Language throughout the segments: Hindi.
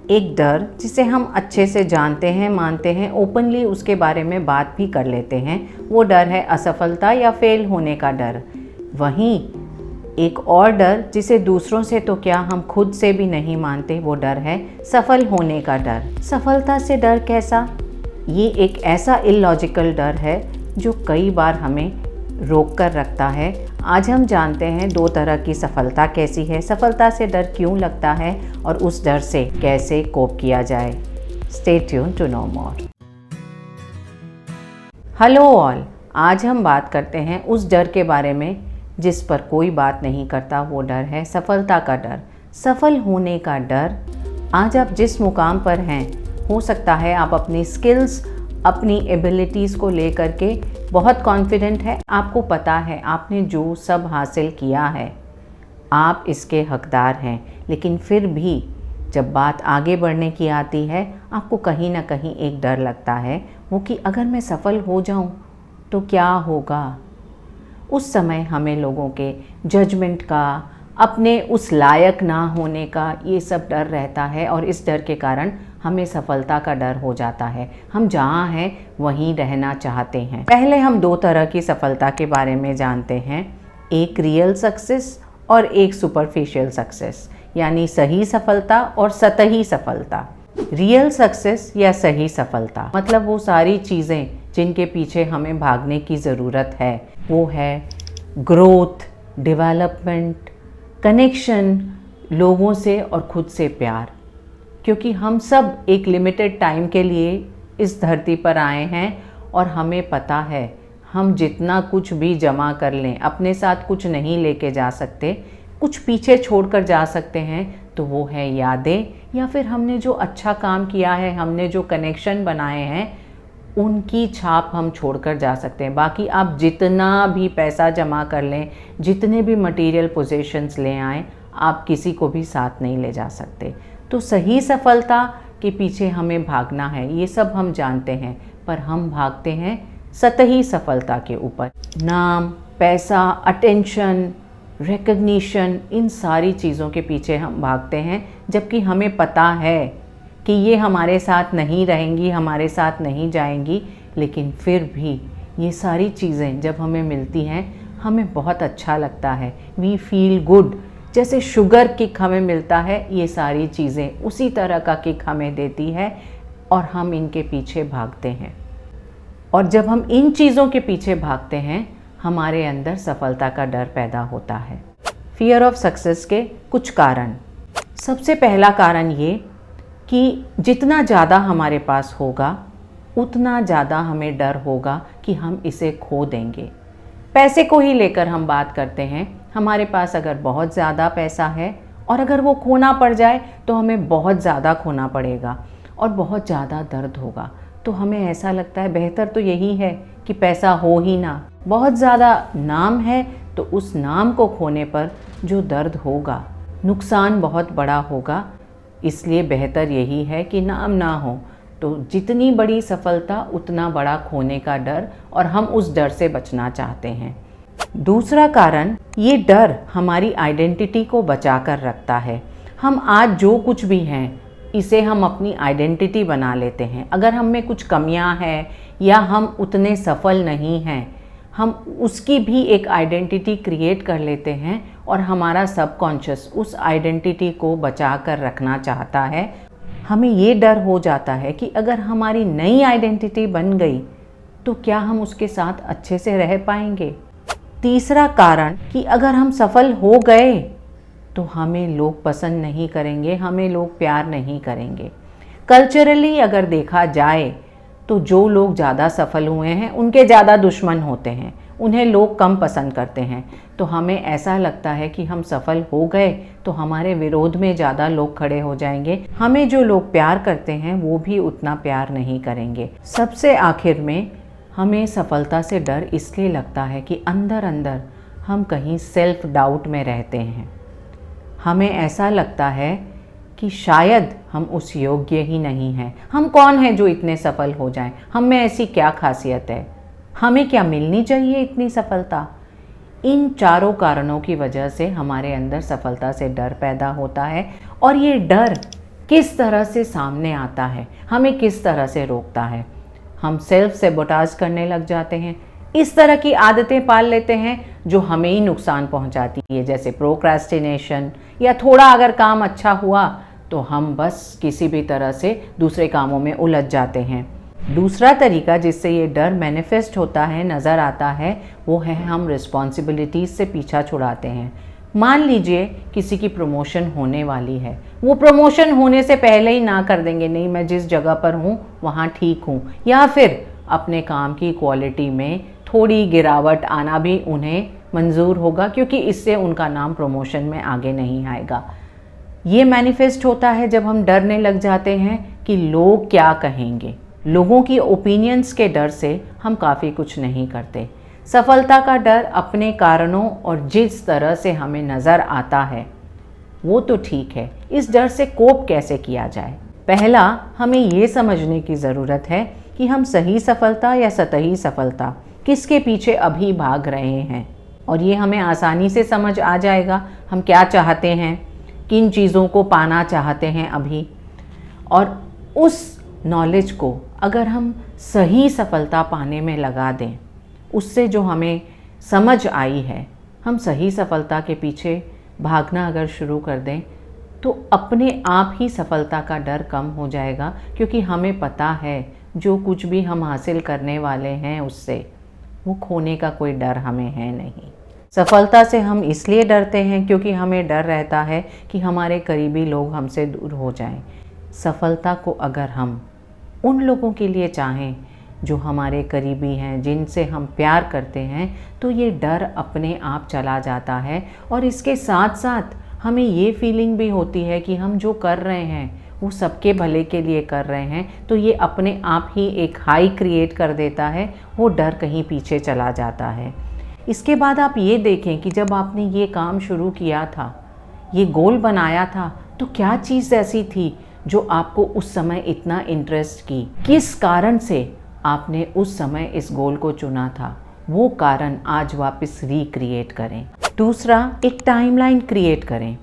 एक डर जिसे हम अच्छे से जानते हैं, मानते हैं, ओपनली उसके बारे में बात भी कर लेते हैं, वो डर है असफलता या फेल होने का डर। वहीं एक और डर जिसे दूसरों से तो क्या हम खुद से भी नहीं मानते, वो डर है सफल होने का डर। सफलता से डर कैसा? ये एक ऐसा इलॉजिकल डर है जो कई बार हमें रोक कर रखता है। आज हम जानते हैं 2 तरह की सफलता कैसी है, सफलता से डर क्यों लगता है और उस डर से कैसे कोप किया जाए। Stay tune to know more. Hello all, आज हम बात करते हैं उस डर के बारे में जिस पर कोई बात नहीं करता। वो डर है सफलता का डर, सफल होने का डर। आज आप जिस मुकाम पर हैं, हो सकता है आप अपनी स्किल्स, अपनी एबिलिटीज़ को लेकर के बहुत कॉन्फिडेंट है, आपको पता है आपने जो सब हासिल किया है आप इसके हकदार हैं, लेकिन फिर भी जब बात आगे बढ़ने की आती है आपको कहीं ना कहीं एक डर लगता है, वो कि अगर मैं सफल हो जाऊं तो क्या होगा। उस समय हमें लोगों के जजमेंट का, अपने उस लायक ना होने का, ये सब डर रहता है और इस डर के कारण हमें सफलता का डर हो जाता है। हम जहाँ हैं वहीं रहना चाहते हैं। पहले हम 2 तरह की सफलता के बारे में जानते हैं, एक रियल सक्सेस और एक सुपरफिशियल सक्सेस, यानी सही सफलता और सतही सफलता। रियल सक्सेस या सही सफलता मतलब वो सारी चीज़ें जिनके पीछे हमें भागने की ज़रूरत है। वो है ग्रोथ, डेवलपमेंट, कनेक्शन, लोगों से और खुद से प्यार। क्योंकि हम सब एक लिमिटेड टाइम के लिए इस धरती पर आए हैं और हमें पता है हम जितना कुछ भी जमा कर लें अपने साथ कुछ नहीं लेके जा सकते। कुछ पीछे छोड़कर जा सकते हैं तो वो है यादें, या फिर हमने जो अच्छा काम किया है, हमने जो कनेक्शन बनाए हैं, उनकी छाप हम छोड़कर जा सकते हैं। बाकी आप जितना भी पैसा जमा कर लें, जितने भी मटेरियल पोजेशंस ले आएँ, आप किसी को भी साथ नहीं ले जा सकते। तो सही सफलता के पीछे हमें भागना है, ये सब हम जानते हैं, पर हम भागते हैं सतही सफलता के ऊपर। नाम, पैसा, अटेंशन, रिकग्निशन, इन सारी चीज़ों के पीछे हम भागते हैं, जबकि हमें पता है कि ये हमारे साथ नहीं रहेंगी, हमारे साथ नहीं जाएंगी, लेकिन फिर भी ये सारी चीज़ें जब हमें मिलती हैं हमें बहुत अच्छा लगता है। We feel good. जैसे शुगर किक हमें मिलता है, ये सारी चीज़ें उसी तरह का किक हमें देती है और हम इनके पीछे भागते हैं। और जब हम इन चीज़ों के पीछे भागते हैं हमारे अंदर सफलता का डर पैदा होता है। फियर ऑफ सक्सेस के कुछ कारण। सबसे पहला कारण ये कि जितना ज़्यादा हमारे पास होगा उतना ज़्यादा हमें डर होगा कि हम इसे खो देंगे। पैसे को ही लेकर हम बात करते हैं। हमारे पास अगर बहुत ज़्यादा पैसा है और अगर वो खोना पड़ जाए तो हमें बहुत ज़्यादा खोना पड़ेगा और बहुत ज़्यादा दर्द होगा। तो हमें ऐसा लगता है बेहतर तो यही है कि पैसा हो ही ना। बहुत ज़्यादा नाम है तो उस नाम को खोने पर जो दर्द होगा, नुकसान बहुत बड़ा होगा, इसलिए बेहतर यही है कि नाम ना हो। तो जितनी बड़ी सफलता उतना बड़ा खोने का डर, और हम उस डर से बचना चाहते हैं। दूसरा कारण, ये डर हमारी आइडेंटिटी को बचा कर रखता है। हम आज जो कुछ भी हैं इसे हम अपनी आइडेंटिटी बना लेते हैं। अगर हम में कुछ कमियां हैं या हम उतने सफल नहीं हैं, हम उसकी भी एक आइडेंटिटी क्रिएट कर लेते हैं और हमारा सबकॉन्शियस उस आइडेंटिटी को बचा कर रखना चाहता है। हमें ये डर हो जाता है कि अगर हमारी नई आइडेंटिटी बन गई तो क्या हम उसके साथ अच्छे से रह पाएंगे। तीसरा कारण कि अगर हम सफल हो गए तो हमें लोग पसंद नहीं करेंगे, हमें लोग प्यार नहीं करेंगे। कल्चरली अगर देखा जाए तो जो लोग ज़्यादा सफल हुए हैं उनके ज़्यादा दुश्मन होते हैं, उन्हें लोग कम पसंद करते हैं। तो हमें ऐसा लगता है कि हम सफल हो गए तो हमारे विरोध में ज़्यादा लोग खड़े हो जाएंगे, हमें जो लोग प्यार करते हैं वो भी उतना प्यार नहीं करेंगे। सबसे आखिर में हमें सफलता से डर इसलिए लगता है कि अंदर अंदर हम कहीं सेल्फ डाउट में रहते हैं। हमें ऐसा लगता है कि शायद हम उस योग्य ही नहीं हैं। हम कौन हैं जो इतने सफल हो जाएं? हम में ऐसी क्या खासियत है? हमें क्या मिलनी चाहिए इतनी सफलता? इन चारों कारणों की वजह से हमारे अंदर सफलता से डर पैदा होता है और ये डर किस तरह से सामने आता है, हमें किस तरह से रोकता है। हम सेल्फ सेबोटाज करने लग जाते हैं, इस तरह की आदतें पाल लेते हैं जो हमें ही नुकसान पहुंचाती है, जैसे प्रोक्रेस्टिनेशन, या थोड़ा अगर काम अच्छा हुआ तो हम बस किसी भी तरह से दूसरे कामों में उलझ जाते हैं। दूसरा तरीका जिससे ये डर मैनिफेस्ट होता है, नज़र आता है, वो है हम रिस्पॉन्सिबिलिटीज़ से पीछा छुड़ाते हैं। मान लीजिए किसी की प्रमोशन होने वाली है, वो प्रमोशन होने से पहले ही ना कर देंगे, नहीं मैं जिस जगह पर हूँ वहाँ ठीक हूँ, या फिर अपने काम की क्वालिटी में थोड़ी गिरावट आना भी उन्हें मंजूर होगा, क्योंकि इससे उनका नाम प्रमोशन में आगे नहीं आएगा। ये मैनिफेस्ट होता है जब हम डरने लग जाते हैं कि लोग क्या कहेंगे। लोगों की ओपिनियंस के डर से हम काफ़ी कुछ नहीं करते। सफलता का डर अपने कारणों और जिस तरह से हमें नज़र आता है वो तो ठीक है, इस डर से कोप कैसे किया जाए। पहला, हमें ये समझने की ज़रूरत है कि हम सही सफलता या सतही सफलता किसके पीछे अभी भाग रहे हैं, और ये हमें आसानी से समझ आ जाएगा हम क्या चाहते हैं, किन चीज़ों को पाना चाहते हैं अभी। और उस नॉलेज को अगर हम सही सफलता पाने में लगा दें, उससे जो हमें समझ आई है, हम सही सफलता के पीछे भागना अगर शुरू कर दें तो अपने आप ही सफलता का डर कम हो जाएगा, क्योंकि हमें पता है जो कुछ भी हम हासिल करने वाले हैं उससे वो खोने का कोई डर हमें है नहीं। सफलता से हम इसलिए डरते हैं क्योंकि हमें डर रहता है कि हमारे करीबी लोग हमसे दूर हो जाएं। सफलता को अगर हम उन लोगों के लिए चाहें जो हमारे करीबी हैं, जिनसे हम प्यार करते हैं, तो ये डर अपने आप चला जाता है। और इसके साथ साथ हमें ये फीलिंग भी होती है कि हम जो कर रहे हैं वो सबके भले के लिए कर रहे हैं, तो ये अपने आप ही एक हाई क्रिएट कर देता है, वो डर कहीं पीछे चला जाता है। इसके बाद आप ये देखें कि जब आपने ये काम शुरू किया था, ये गोल बनाया था, तो क्या चीज़ ऐसी थी जो आपको उस समय इतना इंटरेस्ट की, किस कारण से आपने उस समय इस गोल को चुना था, वो कारण आज वापस रिक्रिएट करें। दूसरा, एक टाइमलाइन क्रिएट करें।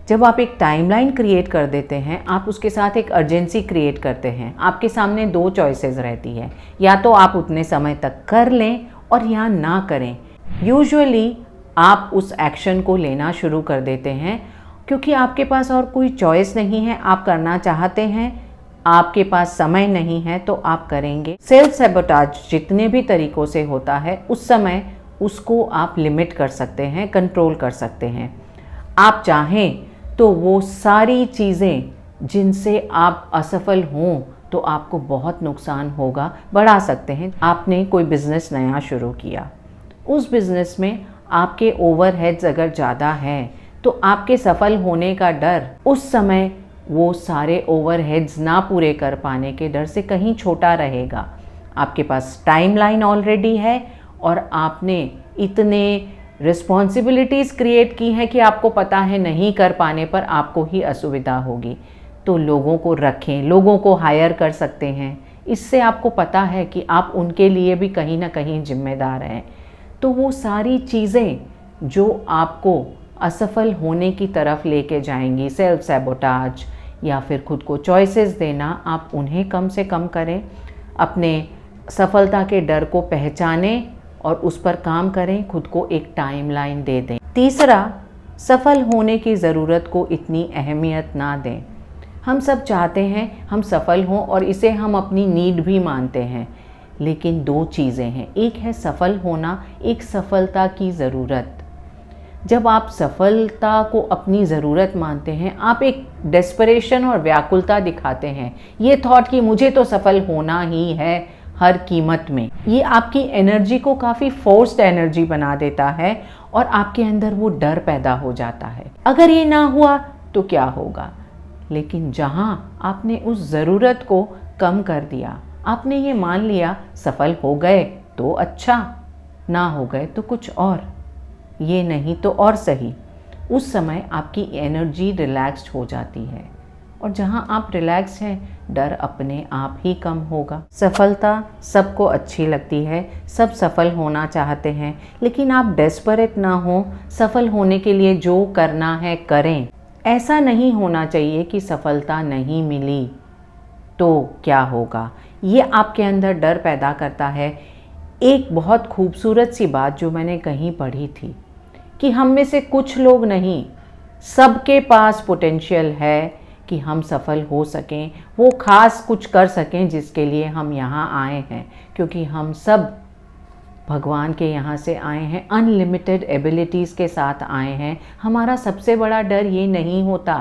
जब आप एक टाइमलाइन क्रिएट कर देते हैं, आप उसके साथ एक अर्जेंसी क्रिएट करते हैं। आपके सामने दो चॉइसेस रहती है, या तो आप उतने समय तक कर लें और या ना करें। यूजुअली आप उस एक्शन को लेना शुरू कर देते हैं क्योंकि आपके पास और कोई चॉइस नहीं है, आप करना चाहते हैं, आपके पास समय नहीं है तो आप करेंगे। सेल्फ सैबोटाज जितने भी तरीक़ों से होता है, उस समय उसको आप लिमिट कर सकते हैं, कंट्रोल कर सकते हैं। आप चाहें तो वो सारी चीज़ें जिनसे आप असफल हों तो आपको बहुत नुकसान होगा, बढ़ा सकते हैं। आपने कोई बिज़नेस नया शुरू किया, उस बिज़नेस में आपके ओवरहेड्स अगर ज़्यादा हैं तो आपके सफल होने का डर उस समय वो सारे ओवरहेड्स ना पूरे कर पाने के डर से कहीं छोटा रहेगा। आपके पास टाइमलाइन ऑलरेडी है और आपने इतने रिस्पॉन्सिबिलिटीज़ क्रिएट की हैं कि आपको पता है नहीं कर पाने पर आपको ही असुविधा होगी, तो लोगों को रखें, लोगों को हायर कर सकते हैं। इससे आपको पता है कि आप उनके लिए भी कहीं ना कहीं जिम्मेदार हैं। तो वो सारी चीज़ें जो आपको असफल होने की तरफ लेके जाएंगी, सेल्फ सैबोटाज या फिर खुद को चॉइसेस देना, आप उन्हें कम से कम करें। अपने सफलता के डर को पहचानें और उस पर काम करें, खुद को एक टाइमलाइन दे दें। तीसरा, सफल होने की ज़रूरत को इतनी अहमियत ना दें। हम सब चाहते हैं हम सफल हों और इसे हम अपनी नीड भी मानते हैं, लेकिन दो चीज़ें हैं, एक है सफल होना, एक सफलता की ज़रूरत। जब आप सफलता को अपनी ज़रूरत मानते हैं, आप एक डेस्परेशन और व्याकुलता दिखाते हैं, ये थॉट कि मुझे तो सफल होना ही है हर कीमत में। ये आपकी एनर्जी को काफ़ी फोर्स्ड एनर्जी बना देता है और आपके अंदर वो डर पैदा हो जाता है, अगर ये ना हुआ तो क्या होगा। लेकिन जहाँ आपने उस ज़रूरत को कम कर दिया, आपने ये मान लिया सफल हो गए तो अच्छा, ना हो गए तो कुछ और, ये नहीं तो और सही, उस समय आपकी एनर्जी रिलैक्स्ड हो जाती है और जहाँ आप रिलैक्स हैं, डर अपने आप ही कम होगा। सफलता सबको अच्छी लगती है, सब सफल होना चाहते हैं, लेकिन आप डेस्परेट ना हो, सफल होने के लिए जो करना है करें। ऐसा नहीं होना चाहिए कि सफलता नहीं मिली तो क्या होगा। ये आपके अंदर डर पैदा करता है। एक बहुत खूबसूरत सी बात जो मैंने कहीं पढ़ी थी कि हम में से कुछ लोग नहीं, सबके पास पोटेंशियल है कि हम सफल हो सकें, वो खास कुछ कर सकें जिसके लिए हम यहाँ आए हैं, क्योंकि हम सब भगवान के यहाँ से आए हैं, अनलिमिटेड एबिलिटीज़ के साथ आए हैं। हमारा सबसे बड़ा डर ये नहीं होता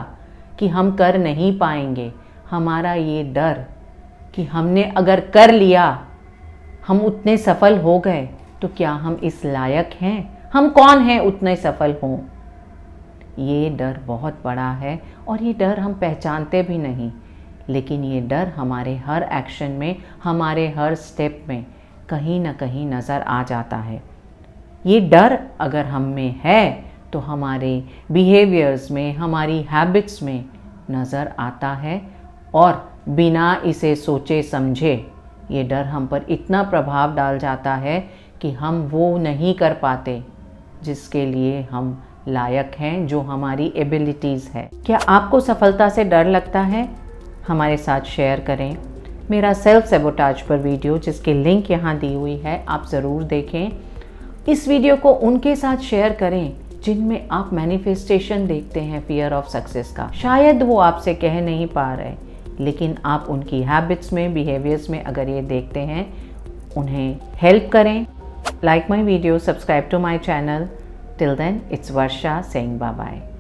कि हम कर नहीं पाएंगे, हमारा ये डर कि हमने अगर कर लिया, हम उतने सफल हो गए तो क्या हम इस लायक हैं, हम कौन हैं उतने सफल हों। ये डर बहुत बड़ा है और ये डर हम पहचानते भी नहीं, लेकिन ये डर हमारे हर एक्शन में, हमारे हर स्टेप में कहीं ना कहीं नज़र आ जाता है। ये डर अगर हम में है तो हमारे बिहेवियर्स में, हमारी हैबिट्स में नज़र आता है और बिना इसे सोचे समझे ये डर हम पर इतना प्रभाव डाल जाता है कि हम वो नहीं कर पाते जिसके लिए हम लायक हैं, जो हमारी एबिलिटीज़ है। क्या आपको सफलता से डर लगता है? हमारे साथ शेयर करें। मेरा सेल्फ सैबोटाज पर वीडियो, जिसकी लिंक यहाँ दी हुई है, आप ज़रूर देखें। इस वीडियो को उनके साथ शेयर करें जिनमें आप मैनिफेस्टेशन देखते हैं फियर ऑफ सक्सेस का। शायद वो आपसे कह नहीं पा रहे, लेकिन आप उनकी हैबिट्स में, बिहेवियर्स में अगर ये देखते हैं, उन्हें हेल्प करें। Like my video, subscribe to my channel. Till then, it's Varsha saying bye-bye.